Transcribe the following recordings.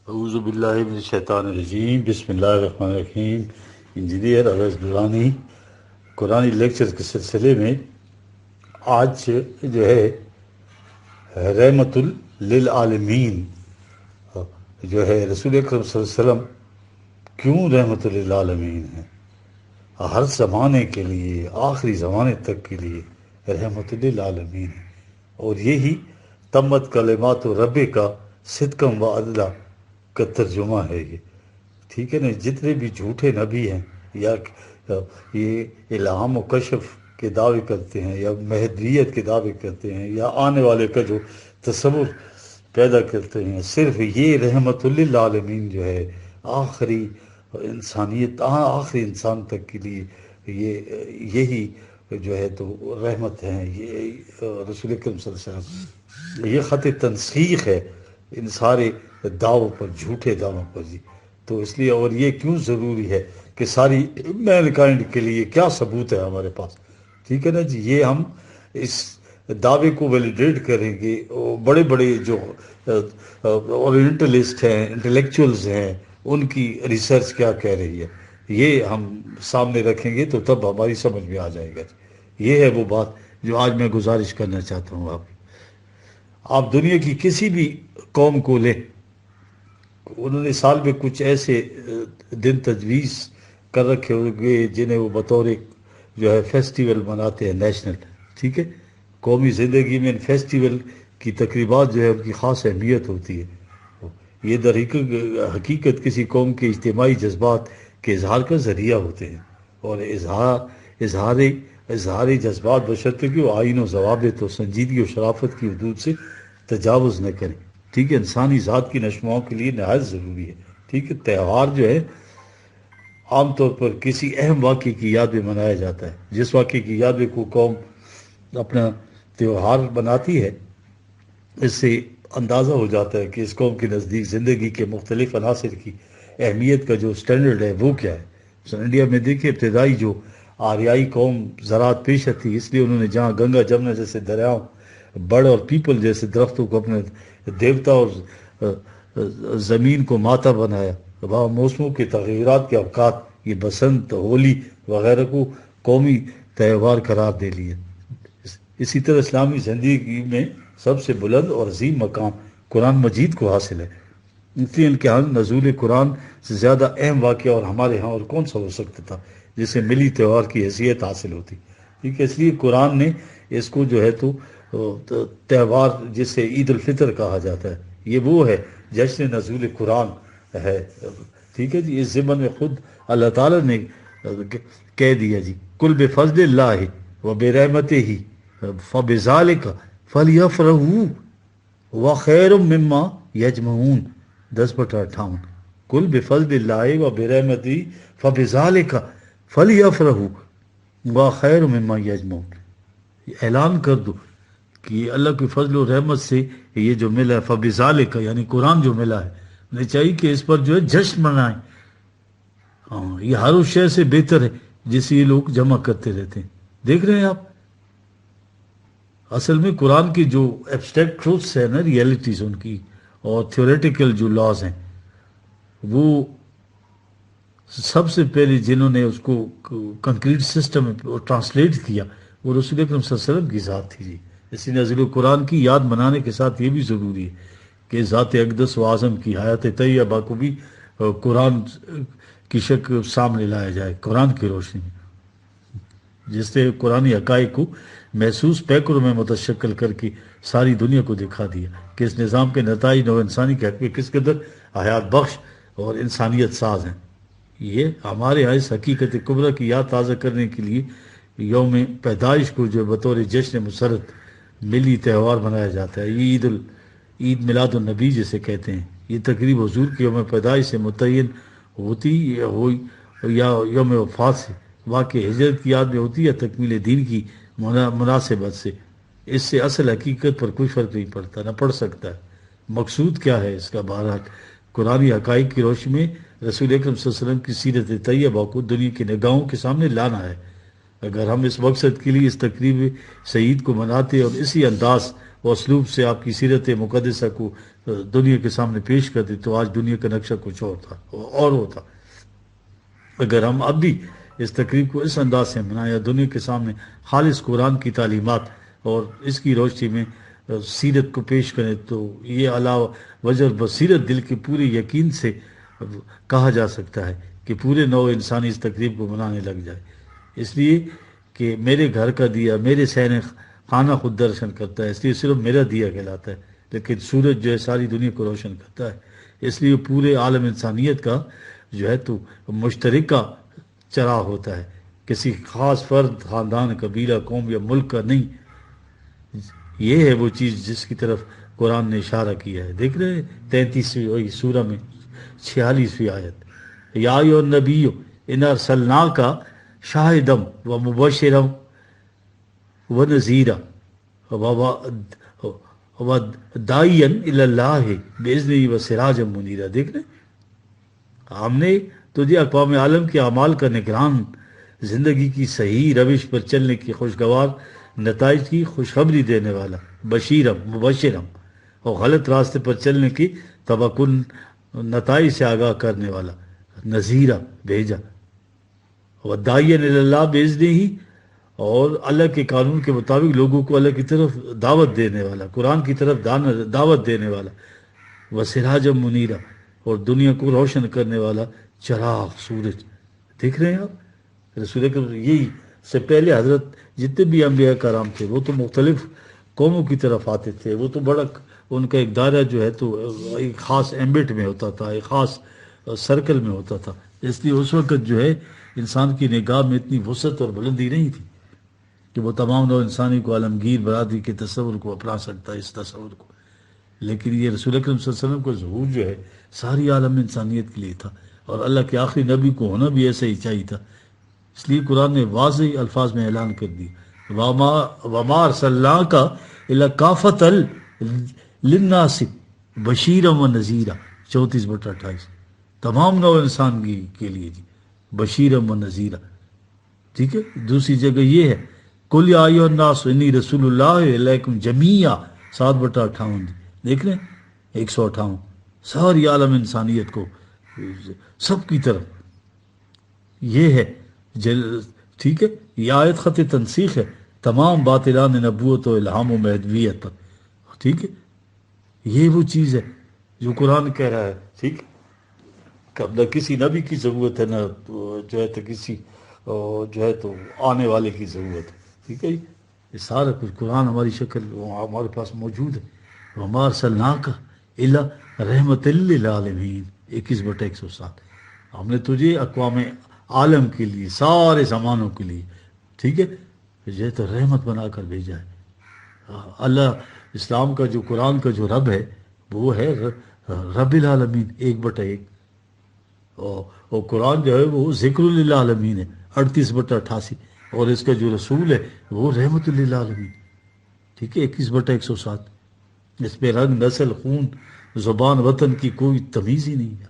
اعوذ باللہ من الشیطان الرجیم، بسم اللہ الرحمن الرحیم۔ انجینئر اویس درانی قرآن لیکچر کے سلسلے میں آج جو ہے رحمت للعالمین جو ہے رسول اکرم صلی اللہ علیہ وسلم کیوں رحمت للعالمین ہے، ہر زمانے کے لیے، آخری زمانے تک کے لیے رحمت للعالمین ہے۔ اور یہی تمت کلمات رب کا صدقم و عدلہ کا ترجمہ ہے یہ، ٹھیک ہے نا۔ جتنے بھی جھوٹے نبی ہیں یا یہ الہام و کشف کے دعوے کرتے ہیں یا مہدویت کے دعوے کرتے ہیں یا آنے والے کا جو تصور پیدا کرتے ہیں، صرف یہ رحمت للعالمین جو ہے آخری انسانیت، آخری انسان تک کے لیے یہی جو ہے تو رحمت ہے۔ یہ رسول اکرم صلی اللہ علیہ وسلم یہ خط تنسیخ ہے ان سارے دعووں پر، جھوٹے دعووں پر جی۔ تو اس لیے اور یہ کیوں ضروری ہے کہ ساری مین کائنڈ کے لیے کیا ثبوت ہے ہمارے پاس، ٹھیک ہے نا جی۔ یہ ہم اس دعوے کو ویلیڈیٹ کریں گے، بڑے بڑے جو اورینٹلسٹ ہیں، انٹلیکچوئلز ہیں، ان کی ریسرچ کیا کہہ رہی ہے، یہ ہم سامنے رکھیں گے تو تب ہماری سمجھ میں آ جائے گا۔ یہ ہے وہ بات جو آج میں گزارش کرنا چاہتا ہوں۔ آپ دنیا کی کسی بھی قوم کو لیں، انہوں نے سال میں کچھ ایسے دن تجویز کر رکھے ہوئے جنہیں وہ بطور جو ہے فیسٹیول مناتے ہیں، نیشنل، ٹھیک ہے۔ قومی زندگی میں ان فیسٹیول کی تقریبات جو ہے ان کی خاص اہمیت ہوتی ہے۔ یہ در حقیقت کسی قوم کے اجتماعی جذبات کے اظہار کا ذریعہ ہوتے ہیں، اور اظہار جذبات بشرطے کہ وہ آئین و ضوابط و سنجیدگی و شرافت کی حدود سے تجاوز نہ کریں، ٹھیک ہے۔ انسانی ذات کی نشوؤں کے لیے نہایت ضروری ہے، ٹھیک ہے۔ تہوار جو ہے عام طور پر کسی اہم واقعے کی یاد میں منایا جاتا ہے۔ جس واقعے کی یاد میں کوئی قوم اپنا تہوار بناتی ہے، اس سے اندازہ ہو جاتا ہے کہ اس قوم کے نزدیک زندگی کے مختلف عناصر کی اہمیت کا جو سٹینڈرڈ ہے وہ کیا ہے۔ انڈیا میں دیکھیں، ابتدائی جو آریائی قوم زراعت پیشہ تھی، اس لیے انہوں نے جہاں گنگا جمنا جیسے دریاؤں، بڑ اور پیپل جیسے درختوں کو اپنے دیوتا اور زمین کو ماتا بنایا، وہاں موسموں کے تغیرات کے اوقات، یہ بسنت، ہولی وغیرہ کو قومی تہوار قرار دے لیے۔ اسی طرح اسلامی زندگی میں سب سے بلند اور عظیم مقام قرآن مجید کو حاصل ہے، اس لیے ان کے ہاں نزول قرآن سے زیادہ اہم واقعہ اور ہمارے ہاں اور کون سا ہو سکتا تھا جسے ملی تہوار کی حیثیت حاصل ہوتی، ٹھیک ہے۔ اس لیے قرآن نے اس کو جو ہے تو تہوار جسے عید الفطر کہا جاتا ہے، یہ وہ ہے جشن نزول قرآن ہے، ٹھیک ہے جی۔ اس ضمن میں خود اللہ تعالیٰ نے کہہ دیا جی، کل بفضل اللہ و برحمتہ فبذالک فلیفرحوا وخیر مما یجمعون، 10/58۔ کل بفضل اللہ و برحمتہ فبذالک فلیفرحوا وخیر مما یجمعون، اعلان کر دو کہ اللہ کے فضل و رحمت سے یہ جو ملا ہے، فبذالک یعنی قرآن جو ملا ہے، انہیں چاہیے کہ اس پر جو ہے جشن منائیں۔ ہاں، یہ ہر اس شے سے بہتر ہے جسے یہ لوگ جمع کرتے رہتے ہیں۔ دیکھ رہے ہیں آپ، اصل میں قرآن کی جو ایبسٹریکٹ ٹروتھس ہیں نا، ریئلٹیز ان کی، اور تھیوریٹیکل جو لاز ہیں، وہ سب سے پہلے جنہوں نے اس کو کنکریٹ سسٹم میں ٹرانسلیٹ کیا وہ رسول اکرم صلی اللہ علیہ وسلم کی ذات تھی جی۔ اس لیے نزول قرآن کی یاد منانے کے ساتھ یہ بھی ضروری ہے کہ ذات اقدس و اعظم کی حیات طیبہ کو بھی قرآن کی شکل سامنے لایا جائے، قرآن کی روشنی میں، جس سے قرآنی حقائق کو محسوس پیکروں میں متشکل کر کے ساری دنیا کو دکھا دیا کہ اس نظام کے نتائج نو انسانی کے حق میں کس قدر حیات بخش اور انسانیت ساز ہیں۔ یہ ہمارے یہاں اس حقیقت کبریٰ کی یاد تازہ کرنے کے لیے یوم پیدائش کو جو بطور جشن مسرت ملی تہوار منایا جاتا ہے، یہ عید میلاد النبی جسے کہتے ہیں۔ یہ تقریب حضور کی یوم پیدائش سے متعین ہوتی یا یوم وفات سے، واقع ہجرت کی یاد میں ہوتی یا تکمیل دین کی مناسبت سے، اس سے اصل حقیقت پر کوئی فرق نہیں پڑتا، نہ پڑ سکتا ہے۔ مقصود کیا ہے اس کا؟ بہرحال قرآنی حقائق کی روشنی میں رسول اکرم صلی اللہ علیہ وسلم کی سیرت طیبہ کو دنیا کی نگاہوں کے سامنے لانا ہے۔ اگر ہم اس مقصد کے لیے اس تقریب سعید کو مناتے اور اسی انداز وہ اسلوب سے آپ کی سیرت مقدسہ کو دنیا کے سامنے پیش کرتے تو آج دنیا کا نقشہ کچھ اور تھا اور ہوتا. اگر ہم اب بھی اس تقریب کو اس انداز سے منائیں یا دنیا کے سامنے خالص قرآن کی تعلیمات اور اس کی روشنی میں سیرت کو پیش کریں تو یہ علاوہ وجہ بصیرت دل کے پورے یقین سے کہا جا سکتا ہے کہ پورے نوع انسانی اس تقریب کو منانے لگ جائے. اس لیے کہ میرے گھر کا دیا میرے صحن خانہ خود درشن کرتا ہے، اس لیے صرف میرا دیا کہلاتا ہے، لیکن سورج جو ہے ساری دنیا کو روشن کرتا ہے. اس لیے پورے عالم انسانیت کا جو ہے تو مشترکہ چراغ ہوتا ہے، کسی خاص فرد، خاندان، قبیلہ، قوم یا ملک کا نہیں. یہ ہے وہ چیز جس کی طرف قرآن نے اشارہ کیا ہے. دیکھ رہے ہیں 33ویں سورہ میں 46ویں آیت، یا ایھا النبی انا ارسلناک شاہدم و مبشرم و نذیرا و داعیا الی اللہ باذنہ و سراجا منیرا. دیکھ رہے ہیں ہم نے تجھے اقوام عالم کے اعمال کا نگران، زندگی کی صحیح روش پر چلنے کی خوشگوار نتائج کی خوشخبری دینے والا، بشیرم مبشرم، اور غلط راستے پر چلنے کی تبکن نتائج سے آگاہ کرنے والا، نذیرہ بھیجا، وداعیا الی اللہ باذنہ، اور اللہ کے قانون کے مطابق لوگوں کو اللہ کی طرف دعوت دینے والا، قرآن کی طرف دعوت دینے والا، وسراجا منیرا، اور دنیا کو روشن کرنے والا چراغ، سورج. دیکھ رہے ہیں آپ رسول اکرم یہی سے پہلے حضرت جتنے بھی انبیاء کرام تھے وہ تو مختلف قوموں کی طرف آتے تھے، وہ تو بڑا ان کا ایک دائرہ جو ہے تو ایک خاص ایمبٹ میں ہوتا تھا، ایک خاص سرکل میں ہوتا تھا. اس لیے اس وقت جو ہے انسان کی نگاہ میں اتنی وسعت اور بلندی نہیں تھی کہ وہ تمام نوع انسانی کو عالمگیر برادری کے تصور کو اپنا سکتا ہے، اس تصور کو. لیکن یہ رسول اکرم صلی اللہ علیہ وسلم کا ظہور جو ہے ساری عالم انسانیت کے لیے تھا، اور اللہ کے آخری نبی کو ہونا بھی ایسا ہی چاہیے تھا. اس لیے قرآن نے واضح الفاظ میں اعلان کر دی، وَمَا أَرْسَلْنَاكَ إِلَّا كَافَةً لِلنَّاسِ بَشِيرًا وَنَذِيرًا. 34/28 تمام نوع انسان کے لیے جی، بشیرم و نذیرہ. ٹھیک ہے. دوسری جگہ یہ ہے قُلْ يَا أَيُّهَا النَّاسُ إِنِّي رَسُولُ اللَّهِ إِلَيْكُمْ جَمِيعًا. 7/58 دیکھ رہے ہیں 158 ساری عالم انسانیت کو سب کی طرف یہ ہے. ٹھیک ہے. یہ آیت خط تنسیخ ہے تمام باطلان نبوت و الہام و مہدویت پر. ٹھیک ہے. یہ وہ چیز ہے جو قرآن کہہ رہا ہے. ٹھیک ہے. نہ کسی نبی کی ضرورت ہے، نہ جو ہے تو کسی جو ہے تو آنے والے کی ضرورت ہے. ٹھیک ہے. یہ سارا کچھ قرآن ہماری شکل ہمارے پاس موجود ہے. وَمَا أَرْسَلْنَاكَ إِلَّا رَحْمَةً لِّلْعَالَمِينَ. 21/107 ہم نے تجھے اقوام عالم کے لیے، سارے زمانوں کے لیے، ٹھیک ہے، یہ تو رحمت بنا کر بھیجا ہے. اللہ اسلام کا جو قرآن کا جو رب ہے وہ ہے رب العالمین 1/1، اور قرآن جو ہے وہ ذکر للعالمین ہے 38/88، اور اس کا جو رسول ہے وہ رحمت للعالمین. ٹھیک ہے. 21/107 اس پہ رنگ، نسل، خون، زبان، وطن کی کوئی تمیز ہی نہیں ہے.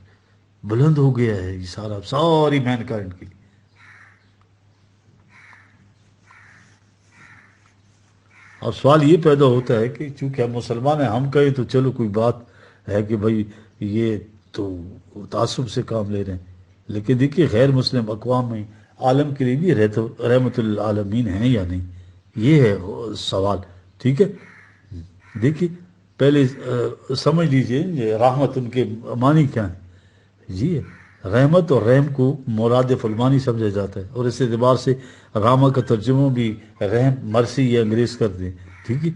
بلند ہو گیا ہے یہ ساری مین کائنڈ کے لیے. اب سوال یہ پیدا ہوتا ہے کہ چونکہ ہم مسلمان ہیں، ہم کہیں تو چلو کوئی بات ہے کہ بھائی یہ تو تعصب سے کام لے رہے ہیں، لیکن دیکھیے غیر مسلم اقوام میں عالم کے لیے بھی رحمت للعالمین ہیں یا نہیں، یہ ہے سوال. ٹھیک ہے. دیکھیے پہلے سمجھ لیجئے یہ رحمت ان کے معنی کیا ہیں. جی رحمت اور رحم کو مرادف المانی سمجھا جاتا ہے، اور اس اعتبار سے راما کا ترجمہ بھی رحم، مرسی یا انگریز کر دیں. ٹھیک ہے.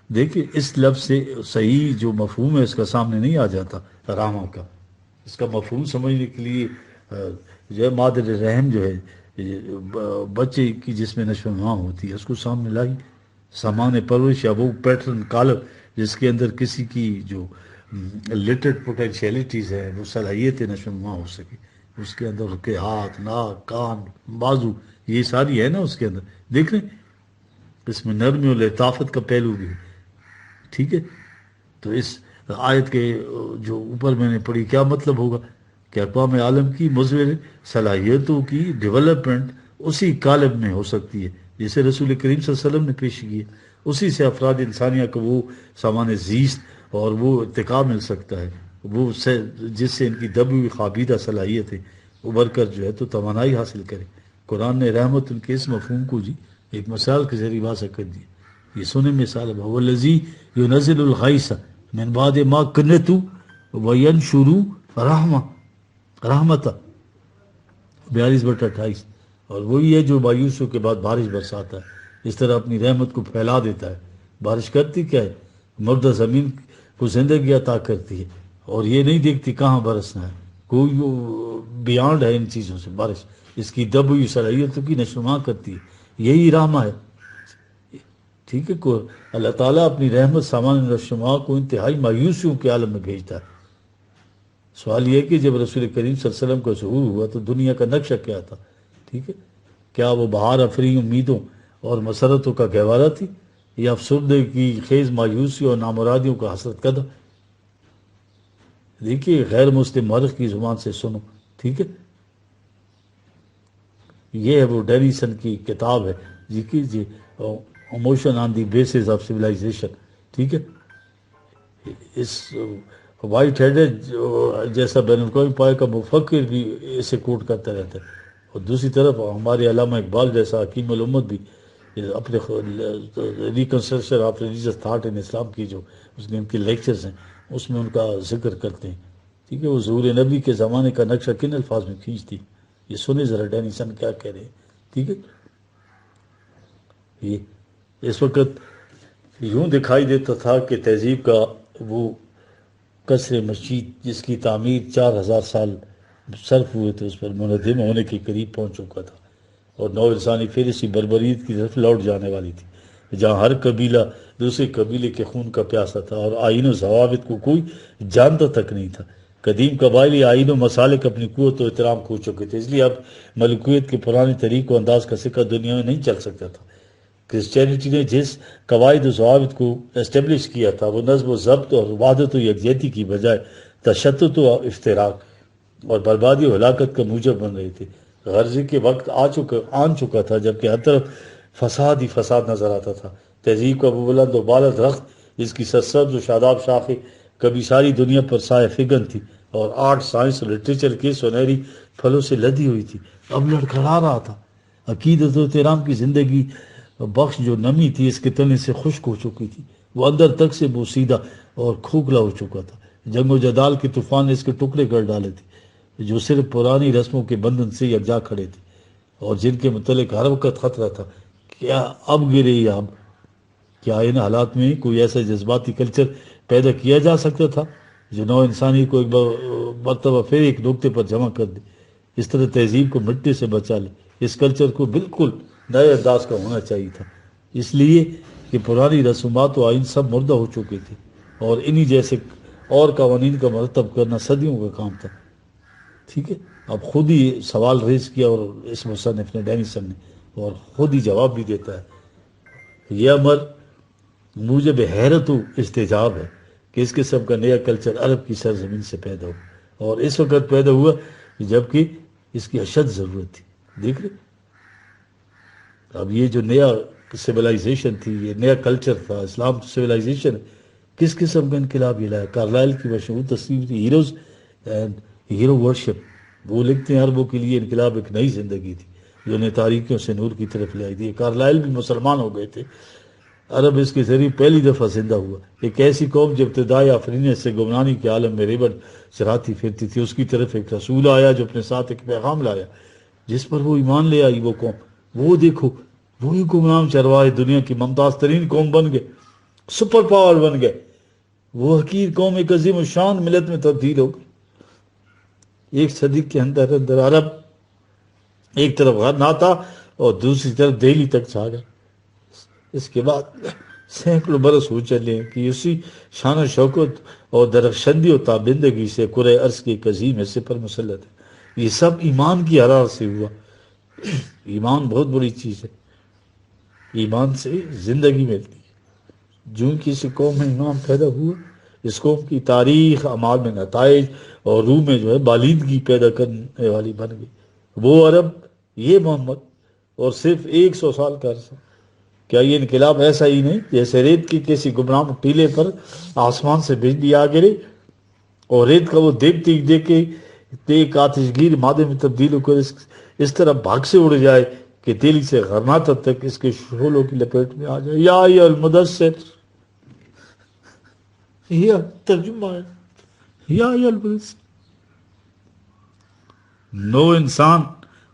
دیکھیے اس لفظ سے صحیح جو مفہوم ہے اس کا سامنے نہیں آ جاتا راما کا. اس کا مفہوم سمجھنے کے لیے جو ہے مادر رحم جو ہے بچے کی جس میں نشو و نما ہوتی ہے اس کو سامنے لائی. سامان پرورش یا وہ پیٹرن قالب جس کے اندر کسی کی جو لیٹڈ پوٹینشیلٹیز ہیں، وہ صلاحیت نشو و نما ہو سکے، اس کے اندر کے ہاتھ، ناک، کان، بازو، یہ ساری ہے نا اس کے اندر. دیکھ رہے ہیں اس میں نرمی و لطافت کا پہلو بھی ہے. ٹھیک ہے. تو اس آیت کے جو اوپر میں نے پڑھی کیا مطلب ہوگا کہ اقوام عالم کی مزور صلاحیتوں کی ڈیولپمنٹ اسی قالب میں ہو سکتی ہے جسے رسول کریم صلی اللہ علیہ وسلم نے پیش کی ہے، اسی سے افراد انسانیہ کو وہ سامان زیست اور وہ ارتقا مل سکتا ہے، وہ جس سے ان کی دبی ہوئی خوابیدہ صلاحیتیں ابھر کر جو ہے تو توانائی حاصل کرے۔ قرآن نے رحمت ان کے اس مفہوم کو جی ایک مثال کے ذریعے واضح کر دیا۔ یہ سنیں مثال ہے، وہ الذی ینزل الغیث من بعد ما قنطوا وینشر رحمتہ 42/28، اور وہی ہے جو مایوسیوں کے بعد بارش برساتا ہے، اس طرح اپنی رحمت کو پھیلا دیتا ہے۔ بارش کرتی کیا ہے؟ مردہ زمین کو زندگی عطا کرتی ہے، اور یہ نہیں دیکھتی کہاں برسنا ہے، کوئی بیانڈ ہے ان چیزوں سے۔ بارش اس کی دب ہوئی صلاحیتوں کی نشوما کرتی ہے، یہی رحمہ ہے، ٹھیک ہے۔ اللہ تعالیٰ اپنی رحمت سامان نشوما کو انتہائی مایوسیوں کے عالم میں بھیجتا ہے۔ سوال یہ ہے کہ جب رسول کریم صلی اللہ علیہ وسلم کا ظہور ہوا تو دنیا کا نقشہ کیا تھا؟ ٹھیک ہے، کیا وہ بہار افری امیدوں اور مسرتوں کا گہوارہ تھی، یا افسردگی کی خیز مایوسی اور نامرادیوں کا حسرت قدم؟ دیکھیے غیر مسلم مورخ کی زبان سے سنو، ٹھیک ہے۔ یہ ہے وہ ڈینیسن کی کتاب ہے جی emotion on the basis of civilization, ٹھیک ہے۔ اس وائٹ ہیڈ جیسا بین الاقوامی پائے کا مفکر بھی اسے کوٹ کرتا رہتا ہے، اور دوسری طرف ہمارے علامہ اقبال جیسا حکیم الامت بھی اپنے reconstruction of religious thought in Islam کی جو اس نے ان کے لیکچرز ہیں اس میں ان کا ذکر کرتے ہیں، ٹھیک ہے۔ وہ ظہور نبی کے زمانے کا نقشہ کن الفاظ میں کھینچتی، یہ سنیں ذرا ڈینیسن کیا کہہ رہے ہیں، ٹھیک ہے۔ یہ اس وقت یوں دکھائی دیتا تھا کہ تہذیب کا وہ قصر مشید جس کی تعمیر 4000 سال صرف ہوئے تھے اس پر منہدم ہونے کے قریب پہنچ چکا تھا، اور نو انسانی پھر اسی بربریت کی طرف لوٹ جانے والی تھی، جہاں ہر قبیلہ دوسرے قبیلے کے خون کا پیاسا تھا اور آئین و ضوابط کو کوئی جانتا تک نہیں تھا۔ قدیم قبائلی آئین و مسالک اپنی قوت و احترام کھو چکے تھے، اس لیے اب ملکیت کے پرانے طریق و انداز کا سکہ دنیا میں نہیں چل سکتا تھا۔ کرسچینٹی نے جس قواعد و ضوابط کو اسٹیبلش کیا تھا وہ نظم و ضبط اور وحدت و یکجہتی کی بجائے تشدد و افتراق اور بربادی و ہلاکت کا موجب بن رہے تھے۔ غرضی کے وقت آن چکا تھا جبکہ ہر طرف فساد ہی فساد نظر آتا تھا۔ تہذیب کا وہ بلند و بالا درخت جس کی سرسبز و شاداب شاخیں کبھی ساری دنیا پر سایہ فگن تھی اور آرٹ سائنس اور لٹریچر کے سنہری پھلوں سے لدی ہوئی تھی، اب لڑکھڑا رہا تھا۔ عقیدت و احترام کی زندگی بخش جو نمی تھی اس کے تنے سے خشک ہو چکی تھی، وہ اندر تک سے بوسیدہ اور کھوکھلا ہو چکا تھا۔ جنگ و جدال کے طوفان نے اس کے ٹکڑے کر ڈالے تھے جو صرف پرانی رسموں کے بندھن سے یکجا کھڑے تھے اور جن کے متعلق ہر وقت خطرہ تھا کیا اب گرے یا اب۔ کیا ان حالات میں کوئی ایسا جذباتی کلچر پیدا کیا جا سکتا تھا جو نو انسانی کو ایک مرتبہ پھر ایک نقطے پر جمع کر دے، اس طرح تہذیب کو مٹی سے بچا لے؟ اس کلچر کو بالکل نئے انداز کا ہونا چاہیے تھا، اس لیے کہ پرانی رسومات و آئین سب مردہ ہو چکے تھے اور انہی جیسے اور قوانین کا مرتب کرنا صدیوں کا کام تھا، ٹھیک ہے۔ اب خود ہی سوال ریز کیا اور اس مصنف نے ڈینیسن نے، اور خود ہی جواب بھی دیتا ہے۔ یہ امر موجب حیرت و استعجاب ہے کہ اس قسم کا نیا کلچر عرب کی سرزمین سے پیدا ہو، اور اس وقت پیدا ہوا جبکہ اس کی اشد ضرورت تھی۔ دیکھ رہے اب یہ جو نیا سویلائزیشن تھی، یہ نیا کلچر تھا، اسلام سویلائزیشن، کس قسم کا انقلاب یہ لایا؟ کارلائل کی مشہور تصویر تھی ہیروز اینڈ ہیرو ورشپ، وہ لکھتے ہیں عربوں کے لیے انقلاب ایک نئی زندگی تھی جو نے تاریکیوں سے نور کی طرف لے آئی تھی۔ کارلائل بھی مسلمان ہو گئے تھے، عرب اس کے ذریعے پہلی دفعہ زندہ ہوا۔ ایک ایسی قوم جو ابتدائی آفرینیت سے گمنانی کے عالم میں ریبن چراتی پھرتی تھی، اس کی طرف ایک رسول آیا جو اپنے ساتھ ایک پیغام لایا جس پر وہ ایمان لے آئی۔ وہ قوم، وہ دیکھو، وہی گمنام چرواہے دنیا کی ممتاز ترین قوم بن گئے، سپر پاور بن گئے۔ وہ حقیر قوم ایک عظیم الشان ملت میں تبدیل ہو گئی۔ ایک صدی کے اندر اندر عرب ایک طرف غرنا تھا اور دوسری طرف دہلی تک چھا گیا۔ اس کے بعد سینکڑوں برس ہو چلے ہیں کہ اسی شان و شوکت اور درخشندی و تابندگی سے کرۂ ارض کے ایک عظیم حصے پر مسلط ہے۔ یہ سب ایمان کی حرارت سے ہوا۔ ایمان بہت بڑی چیز ہے، ایمان سے زندگی ملتی ہے۔ جو کسی قوم میں ایمان پیدا ہوا، اس قوم کی تاریخ اعمال میں نتائج اور روح میں جو ہے بالیدگی پیدا کرنے والی بن گئی۔ وہ عرب، یہ محمد، اور صرف 100 سال کا عرصہ کیا یہ انقلاب ایسا ہی نہیں جیسے ریت کی کسی گمنام ٹیلے پر آسمان سے بجلی آ گری اور ریت کا وہ دیکھ کے ایک آتشگیر مادے میں تبدیل ہو کر اس طرح بھاگ سے اڑ جائے کہ دل سے غرناطہ تک اس کے شعلوں کی لپیٹ میں آ جائے. یا ایھا المدثر، یہ ترجمہ ہے. یا ایھا المدثر، نو انسان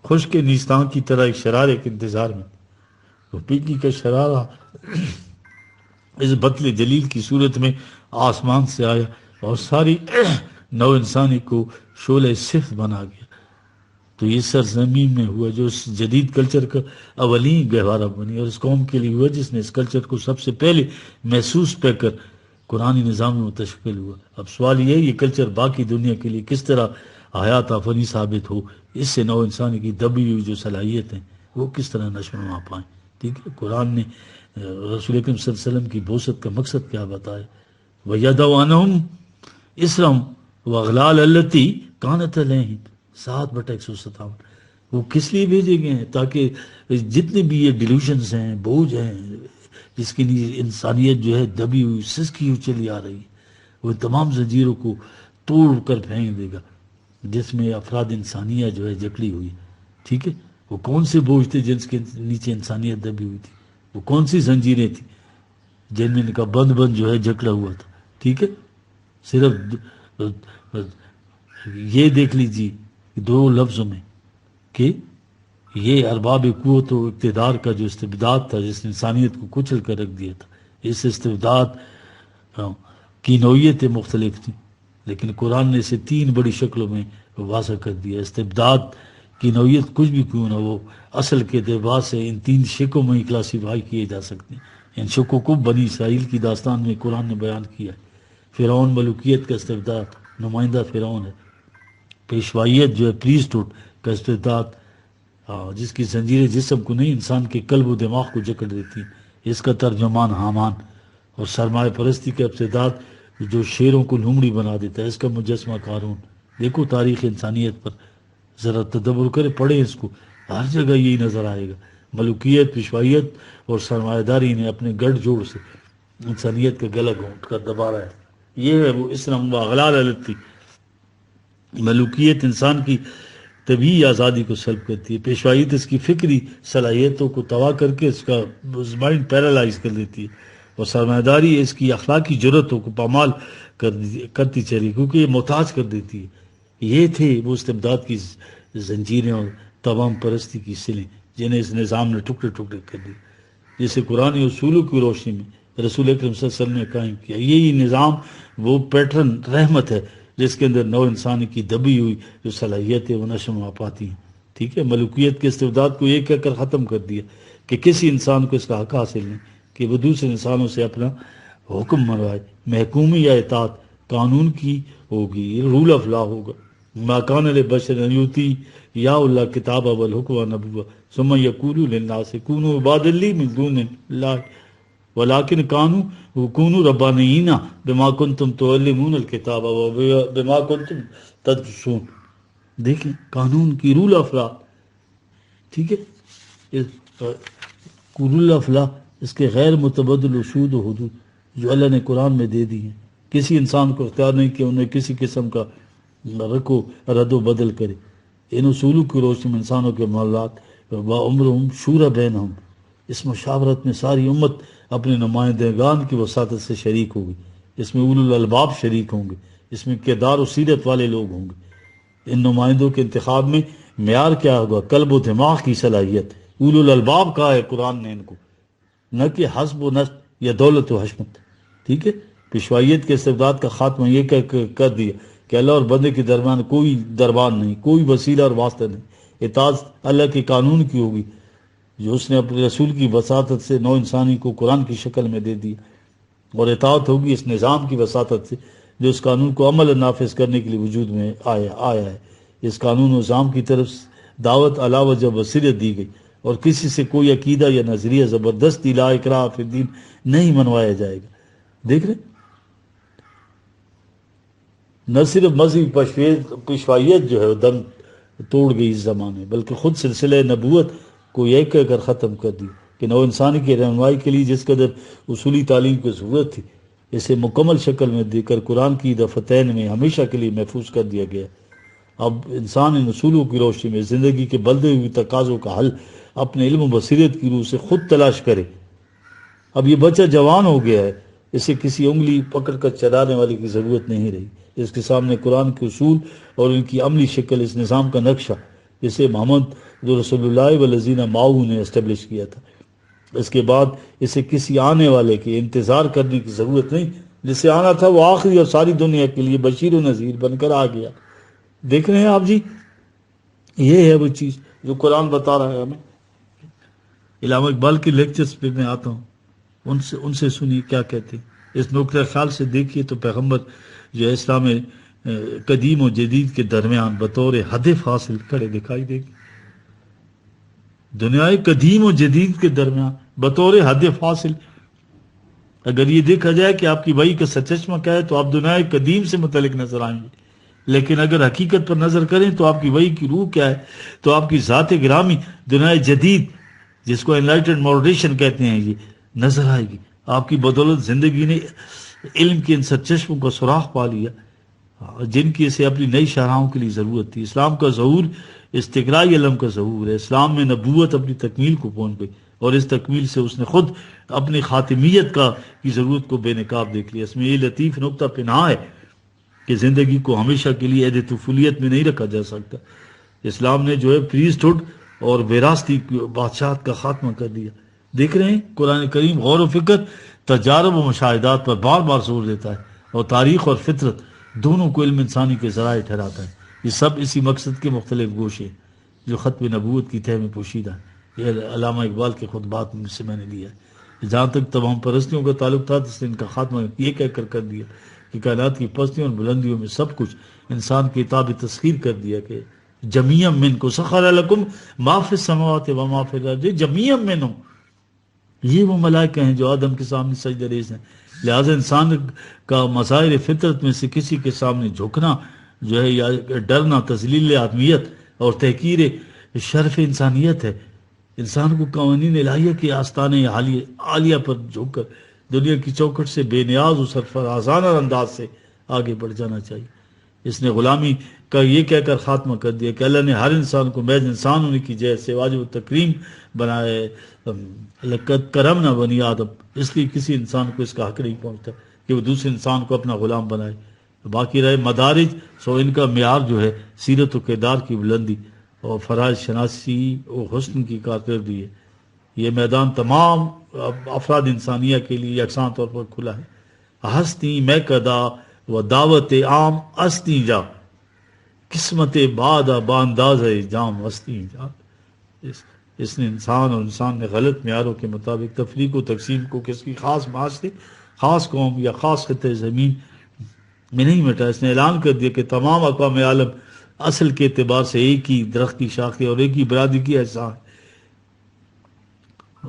خشک نیستان کی طرح ایک شرارے کے انتظار میں. وہ پینکی کا شرارہ اس بطل جلیل کی صورت میں آسمان سے آیا اور ساری نو انسانی کو شعلہ صفت بنا گیا. تو یہ سرزمین میں ہوا جو اس جدید کلچر کا اولین گہوارہ بنی، اور اس قوم کے لیے ہوا جس نے اس کلچر کو سب سے پہلے محسوس پہ کر قرآنی نظام میں متشکل ہوا. اب سوال یہ ہے یہ کلچر باقی دنیا کے لیے کس طرح حیات آفرین ثابت ہو، اس سے نو انسانی کی دبی ہوئی جو صلاحیت ہیں وہ کس طرح نشو نما پائیں. ٹھیک ہے، قرآن نے رسول اکرم صلی اللہ علیہ وسلم کی بعثت کا مقصد کیا بتایا. وَيَدَعُ عَنْهُمْ إِصْرَهُمْ وَأَغْلَالَ الَّتِي كَانَتْ عَلَيْهِمْ 7/157. وہ کس لیے بھیجے گئے ہیں؟ تاکہ جتنے بھی یہ ڈیلیوشنز ہیں، بوجھ ہیں جس کے لیے انسانیت جو ہے دبی ہوئی سسکی ہوئی چلی آ رہی ہے، وہ تمام زنجیروں کو توڑ کر پھینک دے گا جس میں افراد انسانیہ جو ہے جکڑی ہوئی. ٹھیک ہے، وہ کون سے بوجھ تھے جن کے نیچے انسانیت دبی ہوئی تھی؟ وہ کون سی زنجیریں تھیں جن میں ان کا بند جو ہے جکڑا ہوا تھا؟ ٹھیک ہے، صرف یہ دیکھ لیجیے دو لفظوں میں کہ یہ ارباب قوت و اقتدار کا جو استبداد تھا جس نے انسانیت کو کچل کر رکھ دیا تھا، اس استبداد کی نوعیتیں مختلف تھیں، لیکن قرآن نے اسے 3 بڑی شکلوں میں واضح کر دیا. استبداد کی نوعیت کچھ بھی کیوں نہ ہو، اصل کے اعتبار سے ان 3 شکوں میں ہی کلاسیفائی کیے جا سکتے ہیں. ان شکوں کو بنی اسرائیل کی داستان میں قرآن نے بیان کیا ہے. فرعون ملوکیت کا استبداد، نمائندہ فرعون ہے. پیشوائیت جو ہے پریسٹہوڈ کا استبداد، جس کی زنجیریں جسم کو نہیں انسان کے قلب و دماغ کو جکڑ دیتی ہیں، اس کا ترجمان حامان. اور سرمایہ پرستی کا استبداد جو شیروں کو لومڑی بنا دیتا ہے، اس کا مجسمہ قارون. دیکھو تاریخ انسانیت پر ذرا تدبر کرے، پڑھیں اس کو، ہر جگہ یہی نظر آئے گا. ملوکیت، پیشوائیت اور سرمایہ داری نے اپنے گڑھ جوڑ سے انسانیت کا گلا گھونٹ کر دبا رہا ہے. یہ ہے وہ اسلام و اغلال التی. ملوکیت انسان کی طبیعی آزادی کو سلب کرتی ہے، پیشوائیت اس کی فکری صلاحیتوں کو تباہ کر کے اس کا مائنڈ پیرالائز کر دیتی ہے، اور سرمایہ داری اس کی اخلاقی جرتوں کو پامال کرتی چلی کیونکہ یہ محتاج کر دیتی ہے. یہ تھے وہ استبداد کی زنجیریں اور تمام پرستی کی سلیں جنہیں اس نظام نے ٹکڑے ٹکڑے کر دی، جسے قرآن اصولوں کی روشنی میں رسول اکرم صلی اللہ علیہ وسلم نے قائم کیا. یہی نظام وہ پیٹرن رحمت ہے جس کے اندر نو انسانی کی دبی ہوئی جو صلاحیتیں وہ نشو نما پاتی ہیں. ٹھیک ہے، ملوکیت کے استبداد کو یہ کہہ کر ختم کر دیا کہ کسی انسان کو اس کا حق حاصل نہیں کہ وہ دوسرے انسانوں سے اپنا حکم منوائے. محکومی یا اطاعت قانون کی ہوگی، رول آف لا ہوگا. ما کان لبشر ان یؤتی یا اللہ کتاب والحکم والنبوۃ ثم یقول للناس کونوا عبادا لی من دون اللہ ولیکن کونوا ربانیین بما کنتم تعلمون الکتاب وبما کنتم تدرسون. دیکھیں قانون کی رول آف لا. ٹھیک ہے، رول آف لا اس کے غیر متبدل اصول و حدود جو اللہ نے قرآن میں دے دی ہیں، کسی انسان کو اختیار نہیں کہ انہیں کسی قسم کا رد و بدل کرے. ان اصولوں کی روشنی میں انسانوں کے معاملات وامرهم شورى بینہم، اس مشاورت میں ساری امت اپنے نمائندگان کی وساطت سے شریک ہوگی. اس میں اولو الالباب شریک ہوں گے، اس میں کردار و سیرت والے لوگ ہوں گے. ان نمائندوں کے انتخاب میں معیار کیا ہوگا؟ قلب و دماغ کی صلاحیت. اولو الالباب کہا ہے قرآن نے ان کو، نہ کہ حسب و نسب یا دولت و حشمت. ٹھیک ہے، پیشوائیت کے استبداد کا خاتمہ یہ کر دیا کہ اللہ اور بندے کے درمیان کوئی دربان نہیں، کوئی وسیلہ اور واسطہ نہیں. اطاعت اللہ کے قانون کی ہوگی جو اس نے اپنے رسول کی وساطت سے نو انسانی کو قرآن کی شکل میں دے دیا، اور اطاعت ہوگی اس نظام کی وساطت سے جو اس قانون کو عمل نافذ کرنے کے لیے وجود میں آیا ہے. اس قانون و نظام کی طرف دعوت علاوہ جب وصیت دی گئی، اور کسی سے کوئی عقیدہ یا نظریہ زبردستی لا اکراہ فی الدین نہیں منوایا جائے گا. دیکھ رہے، نہ صرف مذہبی پیشوائیت جو ہے وہ دم توڑ گئی اس زمانے، بلکہ خود سلسلہ نبوت کو یہ کہہ کر ختم کر دی کہ نو انسانی کی رہنمائی کے لیے جس قدر اصولی تعلیم کی ضرورت تھی اسے مکمل شکل میں دے کر قرآن کی دفتین میں ہمیشہ کے لیے محفوظ کر دیا گیا۔ اب انسان ان اصولوں کی روشنی میں زندگی کے بلدے ہوئے تقاضوں کا حل اپنے علم و بصیرت کی روح سے خود تلاش کرے۔ اب یہ بچہ جوان ہو گیا ہے، اسے کسی انگلی پکڑ کر چلانے والے کی ضرورت نہیں رہی۔ اس کے سامنے قرآن کے اصول اور ان کی عملی شکل، اس نظام کا نقشہ جسے محمد رسول اللہ والذین معہ نے اسٹیبلش کیا تھا۔ اس کے بعد اسے کسی آنے والے کے انتظار کرنے کی ضرورت نہیں، جسے آنا تھا وہ آخری اور ساری دنیا کے لیے بشیر و نذیر بن کر آ گیا۔ دیکھ رہے ہیں آپ جی، یہ ہے وہ چیز جو قرآن بتا رہا ہے ہمیں۔ علامہ اقبال کے لیکچرز پہ میں آتا ہوں، ان سے سنیے کیا کہتے ہیں۔ اس نقطۂ خیال سے دیکھیے تو پیغمبر جو اسلام قدیم و جدید کے درمیان بطور حد فاصل کھڑے دکھائی دے گی۔ دنیا قدیم و جدید کے درمیان بطور حد فاصل، اگر یہ دیکھا جائے کہ آپ کی وحی کا سچشمہ کیا ہے تو آپ دنیا قدیم سے متعلق نظر آئیں گے، لیکن اگر حقیقت پر نظر کریں تو آپ کی وحی کی روح کیا ہے، تو آپ کی ذات گرامی دنیا جدید جس کو انلائٹنڈ ماڈریشن کہتے ہیں یہ نظر آئے گی۔ آپ کی بدولت زندگی نے علم کے ان سرچشموں کا سراغ پا لیا جن کی اسے اپنی نئی شاہراہوں کے لیے ضرورت تھی۔ اسلام کا ظہور استقرائی علم کا ظہور ہے۔ اسلام میں نبوت اپنی تکمیل کو پہنچ گئی اور اس تکمیل سے اس نے خود اپنی خاتمیت کی ضرورت کو بے نقاب دیکھ لیا۔ اس میں یہ لطیف نقطہ پنہاں ہے کہ زندگی کو ہمیشہ کے لیے عہد طفولیت میں نہیں رکھا جا سکتا۔ اسلام نے جو ہے پریسٹ ہوڈ اور وراثتی بادشاہت کا خاتمہ کر دیا۔ دیکھ رہے ہیں قرآن کریم غور و فکر، تجارب و مشاہدات پر بار بار زور دیتا ہے اور تاریخ اور فطرت دونوں کو علم انسانی کے ذرائع ٹھہراتا ہے۔ یہ سب اسی مقصد کے مختلف گوشے جو ختم نبوت کی تہ میں پوشیدہ ہے۔ یہ علامہ اقبال کے خطبات سے میں نے لیا ہے۔ جہاں تک تمام پرستیوں کا تعلق تھا جس نے ان کا خاتمہ یہ کہہ کر دیا کہ کائنات کی پستیوں اور بلندیوں میں سب کچھ انسان کی تابع تسخیر کر دیا کہ جمیعا منکم سخر لکم ما فی السماوات و ما فی الارض، جمیعا منہم، یہ وہ ملائکہ ہیں جو آدم کے سامنے سجدہ ریز ہیں۔ لہٰذا انسان کا مظاہر فطرت میں سے کسی کے سامنے جھکنا جو ہے یا ڈرنا تذلیل آدمیت اور تحقیر شرف انسانیت ہے۔ انسان کو قوانین الہیہ کے آستانے عالیہ پر جھک کر دنیا کی چوکھٹ سے بے نیاز و سرفرازانہ انداز سے آگے بڑھ جانا چاہیے۔ اس نے غلامی کا یہ کہہ کر خاتمہ کر دیا کہ اللہ نے ہر انسان کو محض انسان ہونے کی جہت سے واجب التکریم بنایا ہے۔ لقد کرمنا بنی آدم، اس لیے کسی انسان کو اس کا حق نہیں پہنچتا کہ وہ دوسرے انسان کو اپنا غلام بنائے۔ باقی رہے مدارج، سو ان کا معیار جو ہے سیرت و کردار کی بلندی اور فرائض شناسی و حسن کی کارکردگی ہے۔ یہ میدان تمام افراد انسانیہ کے لیے یکساں طور پر کھلا ہے۔ ہستی میں کدا و دعوت عام استی جا، قسمت باد بانداز جام استی جا۔ اس نے انسان اور انسان نے غلط معیاروں کے مطابق تفریق و تقسیم کو کسی خاص معاشرے، خاص قوم یا خاص خطے زمین میں نہیں مٹا۔ اس نے اعلان کر دیا کہ تمام اقوام عالم اصل کے اعتبار سے ایک ہی درخت کی شاخیں اور ایک ہی برادری کی اجزاء ہیں،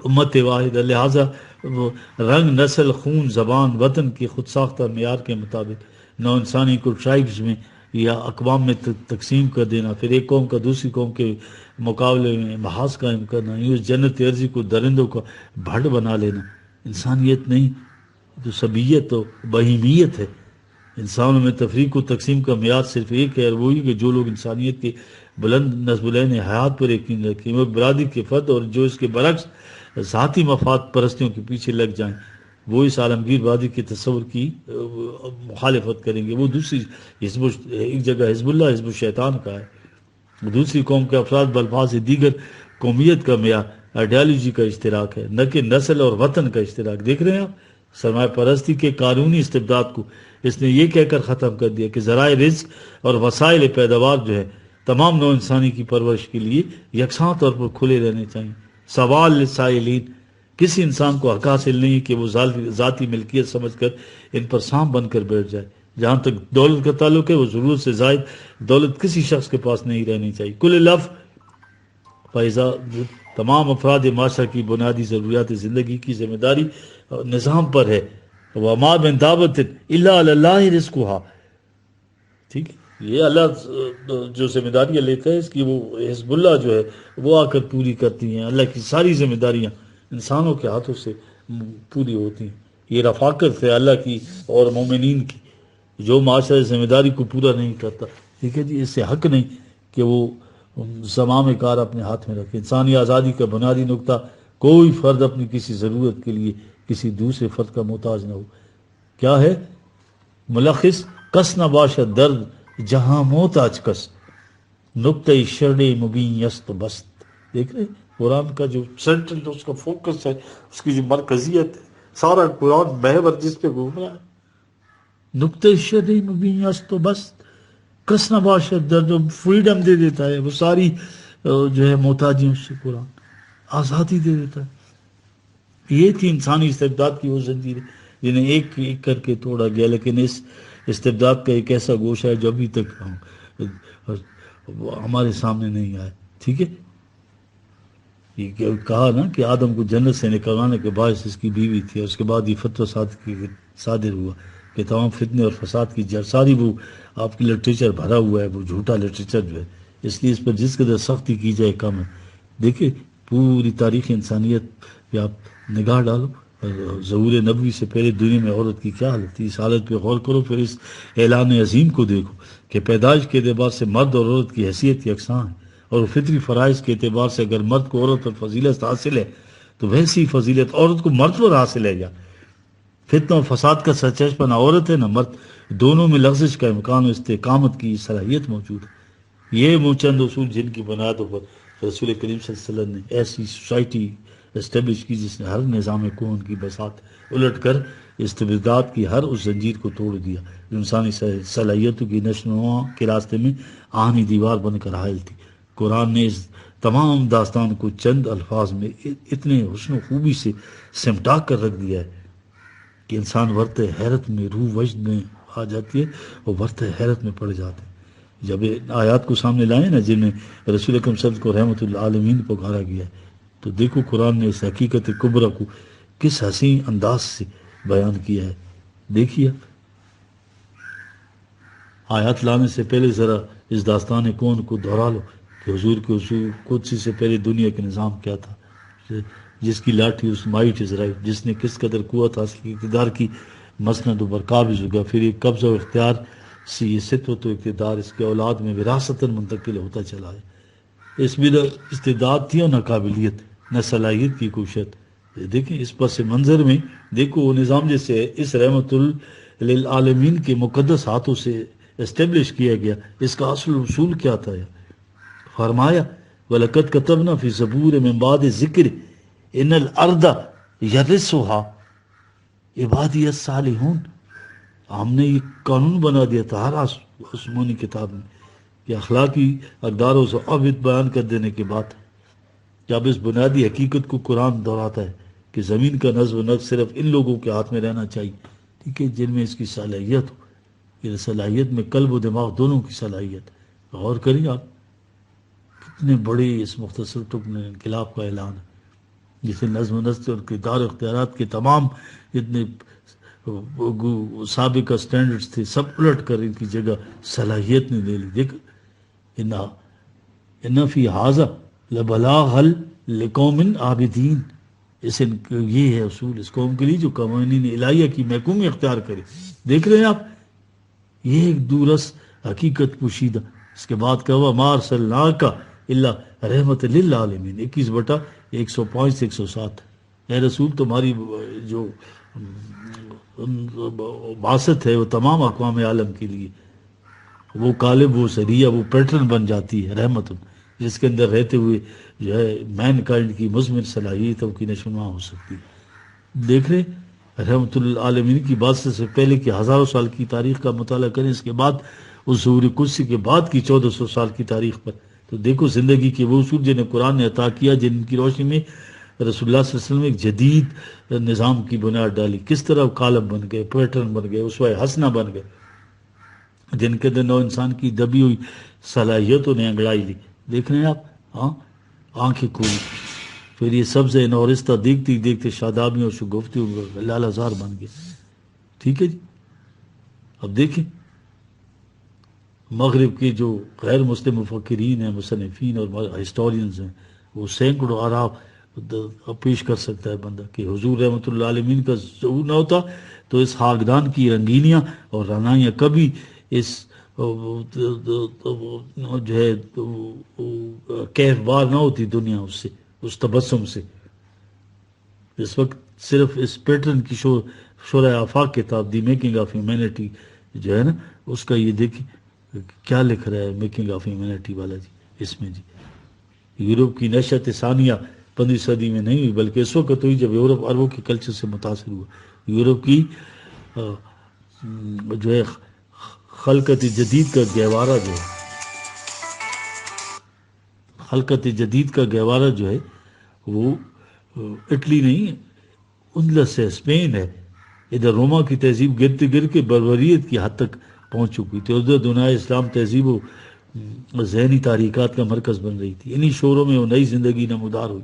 امت واحد۔ لہٰذا وہ رنگ، نسل، خون، زبان، وطن کے خود ساختہ معیار کے مطابق نو انسانی کو ٹرائبز میں یا اقوام میں تقسیم کر دینا، پھر ایک قوم کا دوسری قوم کے مقابلے میں محاذ قائم کرنا، یہ اس جنت ارضی کو درندوں کا بھڑ بنا لینا انسانیت نہیں، جو سبیت و بہیمیت ہے۔ انسانوں میں تفریق و تقسیم کا معیار صرف ایک ہے، اور وہی کہ جو لوگ انسانیت کے بلند نسبلین حیات پر یقین رکھیں، وہ برادری کے فرد، اور جو اس کے برعکس ذاتی مفاد پرستیوں کے پیچھے لگ جائیں وہ اس عالمگیر وادی کے تصور کی مخالفت کریں گے۔ وہ دوسری ایک جگہ حزب اللہ حزب الشیطان کا ہے، دوسری قوم کے افراد بلفاظ دیگر قومیت کا معیار آئیڈیالوجی کا اشتراک ہے، نہ کہ نسل اور وطن کا اشتراک۔ دیکھ رہے ہیں آپ سرمایہ پرستی کے قانونی استبداد کو اس نے یہ کہہ کر ختم کر دیا کہ ذرائع رزق اور وسائل پیداوار جو ہے تمام نو انسانی کی پرورش کے لیے یکساں طور پر کھلے رہنے چاہیے۔ سوال للسائلین، کسی انسان کو حق حاصل نہیں کہ وہ ذاتی ملکیت سمجھ کر ان پر سانپ بن کر بیٹھ جائے۔ جہاں تک دولت کا تعلق ہے وہ ضرورت سے زائد دولت کسی شخص کے پاس نہیں رہنی چاہیے۔ کل لف فائزہ، تمام افراد معاشرہ کی بنیادی ضروریات زندگی کی ذمہ داری نظام پر ہے۔ وما من دعوت الا علی اللہ رزقھا، ٹھیک ہے، یہ اللہ جو ذمہ داریاں لیتا ہے اس کی وہ حزب اللہ جو ہے وہ آ کر پوری کرتی ہیں۔ اللہ کی ساری ذمہ داریاں انسانوں کے ہاتھوں سے پوری ہوتی ہیں. یہ رفاقت ہے اللہ کی اور مومنین کی. جو معاشرہ ذمہ داری کو پورا نہیں کرتا، ٹھیک ہے جی، اس سے حق نہیں کہ وہ زمام کار اپنے ہاتھ میں رکھے. انسانی آزادی کا بنیادی نقطہ، کوئی فرد اپنی کسی ضرورت کے لیے کسی دوسرے فرد کا محتاج نہ ہو. کیا ہے ملخص؟ کس نہ باشد درد جہاں محتاج کس، نقطۂ شرع مبین یست بست. دیکھ رہے قرآن کا جو سینٹرل، جو اس کا فوکس ہے، اس کی جو مرکزیت ہے، سارا قرآن محور جس پہ گھوم رہا ہے، نقطۂ شرع مبین یست بست. کس نہ باشد درد، جو فریڈم دے دیتا ہے وہ ساری جو ہے محتاجیوں سے، قرآن آزادی دے دیتا ہے. یہ تھی انسانی استبداد کی وہ زنجیریں جنہیں ایک ایک کر کے توڑا گیا. لیکن اس استبداد کا ایک ایسا گوشہ ہے جو ابھی تک ہمارے سامنے نہیں آیا. ٹھیک ہے، یہ کہا نا کہ آدم کو جنت سے نکلوانے کے باعث اس کی بیوی تھی، اور اس کے بعد یہ فتویٰ صادر ہوا کہ تمام فتنے اور فساد کی جڑ، ساری وہ آپ کی لٹریچر بھرا ہوا ہے، وہ جھوٹا لٹریچر جو ہے، اس لیے اس پر جس قدر سختی کی جائے کم ہے. دیکھیں پوری تاریخ انسانیت پہ آپ نگاہ ڈالو، ظہور نبوی سے پہلے دنیا میں عورت کی کیا حالت تھی. اس حالت پہ غور کرو، پھر اس اعلان عظیم کو دیکھو کہ پیدائش کے اعتبار سے مرد اور عورت کی حیثیت یکساں ہے، اور فطری فرائض کے اعتبار سے اگر مرد کو عورت پر فضیلت حاصل ہے تو ویسی فضیلت عورت کو مرد پر حاصل ہے. یا فتنہ و فساد کا سرچشمہ نہ عورت ہے نہ مرد، دونوں میں لغزش کا امکان و استقامت کی صلاحیت موجود ہے. یہ وہ چند اصول جن کی بنیادوں پر رسول کریم صلی اللہ علیہ وسلم نے ایسی سوسائٹی اسٹیبلش کی جس نے ہر نظام کون کی بساط الٹ کر استبداد کی ہر اس زنجیر کو توڑ دیا جو انسانی صلاحیتوں کی نشو و نما کے راستے میں آہنی دیوار بن کر حائل تھی. قرآن نے اس تمام داستان کو چند الفاظ میں اتنے حسن و خوبی سے سمٹا کر رکھ دیا ہے کہ انسان ورت حیرت میں، روح وجد میں آ جاتی ہے اور ورت حیرت میں پڑ جاتے ہیں جب آیات کو سامنے لائیں نا جن میں رسول اکرم صلی اللہ علیہ وسلم کو رحمۃ العالمین پکارا گیا ہے. تو دیکھو قرآن نے اس حقیقت کبریٰ کو کس حسین انداز سے بیان کیا ہے. دیکھیے آیات لانے سے پہلے ذرا اس داستان کون کو دہرا لو کہ حضور کے حضور قدسی سے پہلے دنیا کا نظام کیا تھا. جس کی لاٹھی اس مائٹ اسرائیل، جس نے کس قدر قوت حاصل کی، اقتدار کی مسند و برقابض ہوگا، پھر یہ قبضہ و اختیار سے یہ سطوت و اقتدار اس کے اولاد میں وراثتاً منتقل ہوتا چلا ہے. اس میں نہ استعداد تھی اور نہ قابلیت، نہ صلاحیت کی کوشت. دیکھیں اس پس منظر میں دیکھو وہ نظام جیسے اس رحمت للعالمین کے مقدس ہاتھوں سے اسٹیبلش کیا گیا، اس کا اصل اصول کیا تھا؟ فرمایا وَلَقَدْ كَتَبْنَا فِي زَبُورِ مِن بَعْدِ ذِكْرِ إِنَّ الْأَرْضَ يَرِثُهَا عِبَادِيَ الصَّالِحُونَ. ہم نے یہ قانون بنا دیا تھا ہر آسمانی کتاب میں کہ اخلاقی اقدار و ضوابط بیان کر دینے کے بعد جب اس بنیادی حقیقت کو قرآن دہراتا ہے کہ زمین کا نظم و نقش صرف ان لوگوں کے ہاتھ میں رہنا چاہیے، ٹھیک ہے، جن میں اس کی صلاحیت ہو. یہ صلاحیت میں قلب و دماغ دونوں کی صلاحیت. غور کریں آپ کتنے بڑے اس مختصر ٹک میں انقلاب کا اعلان ہے جسے نظم و نسق اور کردار و اختیارات کے تمام جتنے سابقہ سٹینڈرڈز تھے سب الٹ کر ان کی جگہ صلاحیت نے لے لی. دیکھ ان فی ھذا لبلاغ لقوم عابدین. یہ ہے اصول اس قوم کے لیے جو قوانین الہیہ کی محکومی اختیار کرے. دیکھ رہے ہیں آپ، یہ ایک دورس حقیقت پوشیدہ. اس کے بعد کہا ما ارسلناک الا رحمت للعالمین، 21/105 سے 107. اے رسول تمہاری جو بعثت ہے وہ تمام اقوام عالم کے لیے، وہ قالب، وہ ذریعہ، وہ پیٹرن بن جاتی ہے رحمت، جس کے اندر رہتے ہوئے جو ہے مین کائنڈ کی مزمن صلاحیتوں کی نشوونما ہو سکتی. دیکھ رہے رحمت العالمین کی بعثت سے پہلے کی ہزاروں سال کی تاریخ کا مطالعہ کریں، اس کے بعد اس ظہور قدسی کے بعد کی 1400 سال کی تاریخ پر، تو دیکھو زندگی کے وہ اصول جنہیں قرآن نے عطا کیا، جن کی روشنی میں رسول اللہ صلی اللہ علیہ وسلم ایک جدید نظام کی بنیاد ڈالی، کس طرح قالب بن گئے، پیٹرن بن گئے، اسوہ حسنہ بن گئے، جن کے اندر نو انسان کی دبی ہوئی صلاحیتوں نے انگڑائی لی. دیکھ رہے ہیں آپ، ہاں آنکھیں کھولی، پھر یہ سبز نورستہ دیکھتے دیکھتے شادابیوں اور شگفتیوں لال ہزار بن گئے. ٹھیک ہے جی. اب دیکھیں مغرب کے جو غیر مسلم مفکرین ہیں، مصنفین اور ہسٹورینز ہیں، وہ سینکڑوں آراف پیش کر سکتا ہے بندہ کہ حضور رحمۃ اللہ علیہ کا ظہور نہ ہوتا تو اس خاکدان کی رنگینیاں اور رعنائیاں کبھی اس جو ہے کیف بار نہ ہوتی دنیا اس سے، اس تبسم سے۔ اس وقت صرف اس پیٹرن کی شورۂ آفاق کتاب دی میکنگ آف ہیومینٹی جو ہے نا، اس کا یہ دیکھیں کیا لکھ رہا ہے میکنگ آف ہیومینٹی والا جی اس میں جی۔ یورپ کی نشأت ثانیہ 15ویں صدی میں نہیں ہوئی بلکہ اس وقت ہوئی جب یورپ عربوں کے کلچر سے متاثر ہوا۔ یورپ کی جو ہے خلقت جدید کا گہوارہ جو ہے، خلقت جدید کا گہوارہ جو ہے وہ اٹلی نہیں ہے، اندلس ہے، اسپین ہے۔ ادھر روما کی تہذیب گرتے گر کے بربریت کی حد تک پہنچ چکی تھی، ادھر دنیا اسلام تہذیب و ذہنی تحریکات کا مرکز بن رہی تھی۔ انہی شوروں میں وہ نئی زندگی نمودار ہوئی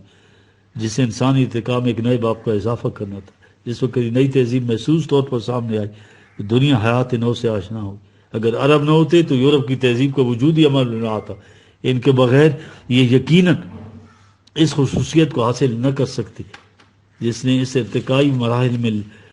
جسے انسانی ارتقاء میں ایک نئے باب کا اضافہ کرنا تھا۔ جس وقت نئی تہذیب محسوس طور پر سامنے آئی، دنیا حیات نو سے آشنا ہوئی۔ اگر عرب نہ ہوتے تو یورپ کی تہذیب کا وجود ہی عمل میں نہ آتا۔ ان کے بغیر یہ یقیناً اس خصوصیت کو حاصل نہ کر سکتے جس نے اس ارتقائی مراحل میں